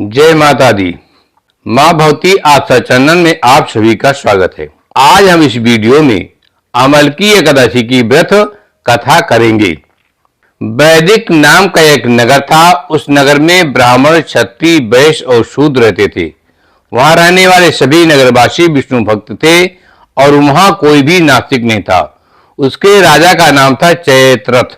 जय माता दी। मां भगवती आस्था चैनल में आप सभी का स्वागत है। आज हम इस वीडियो में अमलकी एकादशी की व्रत कथा करेंगे। वैदिक नाम का एक नगर था। उस नगर में ब्राह्मण, क्षत्रिय, वैश्य और शूद्र रहते थे। वहां रहने वाले सभी नगरवासी विष्णु भक्त थे और वहां कोई भी नास्तिक नहीं था। उसके राजा का नाम था चैत्ररथ।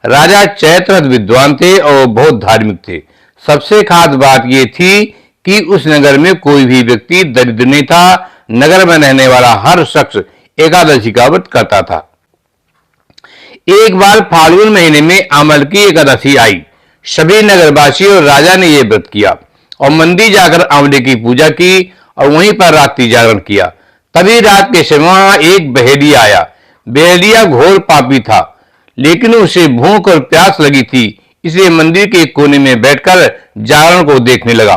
राजा चैत्ररथ विद्वान थे और बहुत धार्मिक थे। सबसे खास बात यह थी कि उस नगर में कोई भी व्यक्ति दरिद्र नहीं था। नगर में रहने वाला हर शख्स एकादशी का व्रत करता था। एक बार फाल्गुन महीने में अमलकी एकादशी आई। सभी नगरवासी और राजा ने यह व्रत किया और मंदिर जाकर आंवले की पूजा की और वहीं पर रात्रि जागरण किया। तभी रात के समय वहां एक बहेलिया आया। बहेलिया घोर पापी था, लेकिन उसे भूख और प्यास लगी थी, इसलिए मंदिर के एक कोने में बैठकर जागरण को देखने लगा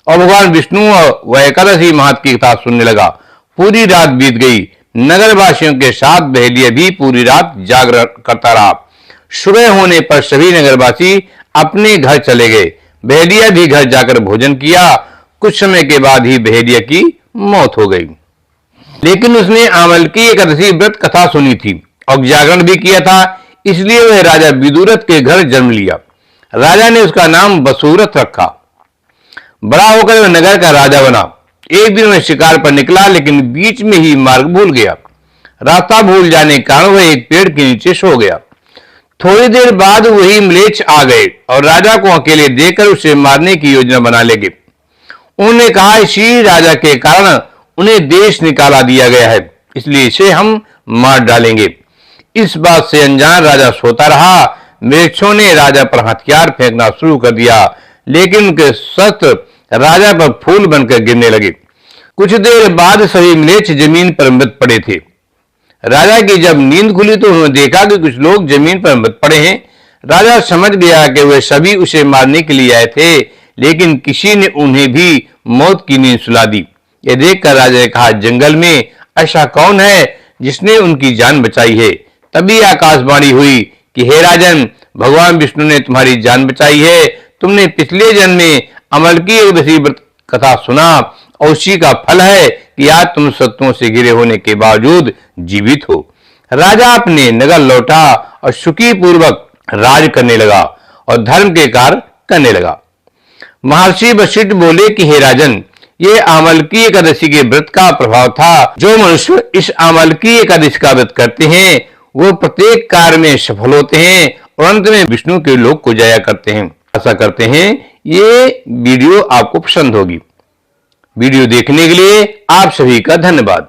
और भगवान विष्णु व एकादशी महत्व की कथा सुनने लगा। पूरी रात बीत गई। नगरवासियों के साथ बहेलिया भी पूरी रात जागरण करता रहा। सुबह होने पर सभी नगरवासी अपने घर चले गए। बहेलिया भी घर जाकर भोजन किया। कुछ समय के बाद ही बहेलिया की मौत हो गई, लेकिन उसने अमलकी एकादशी व्रत कथा सुनी थी और जागरण भी किया था, इसलिए वह राजा विदुरथ के घर जन्म लिया। राजा ने उसका नाम वसुरथ रखा। बड़ा होकर वह नगर का राजा बना। एक दिन वह शिकार पर निकला, लेकिन बीच में ही मार्ग भूल गया। रास्ता भूल जाने के कारण वह एक पेड़ के नीचे सो गया। थोड़ी देर बाद वही म्लेच्छ आ गए और राजा को अकेले देखकर उसे मारने की योजना बना लगे। उन्होंने कहा, इसी राजा के कारण उन्हें देश निकाला दिया गया है, इसलिए इसे हम मार डालेंगे। इस बात से अनजान राजा सोता रहा। म्लेच्छों ने राजा पर हथियार फेंकना शुरू कर दिया, लेकिन उनके शस्त्र राजा पर फूल बनकर गिरने लगे। कुछ देर बाद सभी म्लेच्छ जमीन पर मृत पड़े थे। राजा की जब नींद खुली तो उन्होंने देखा कि कुछ लोग जमीन पर मृत पड़े हैं। राजा समझ गया कि वे सभी उसे मारने के लिए आए थे, लेकिन किसी ने उन्हें भी मौत की नींद सुला दी। यह देखकर राजा ने कहा, जंगल में ऐसा कौन है जिसने उनकी जान बचाई है? तभी आकाशवाणी हुई कि हे राजन, भगवान विष्णु ने तुम्हारी जान बचाई है। तुमने पिछले जन्म में अमलकी एकादशी व्रत कथा सुना और उसी का फल है कि आज तुम शत्रुओं से घिरे होने के बावजूद जीवित हो। राजा अपने नगर लौटा और सुखी पूर्वक राज करने लगा और धर्म के कार्य करने लगा। महर्षि वशिष्ठ बोले कि हे राजन, ये अमलकी एकादशी के व्रत का प्रभाव था। जो मनुष्य इस अमलकी एकादशी का व्रत करते हैं वो प्रत्येक कार्य में सफल होते हैं और अंत में विष्णु के लोक को जाया करते हैं। आशा करते हैं ये वीडियो आपको पसंद होगी। वीडियो देखने के लिए आप सभी का धन्यवाद।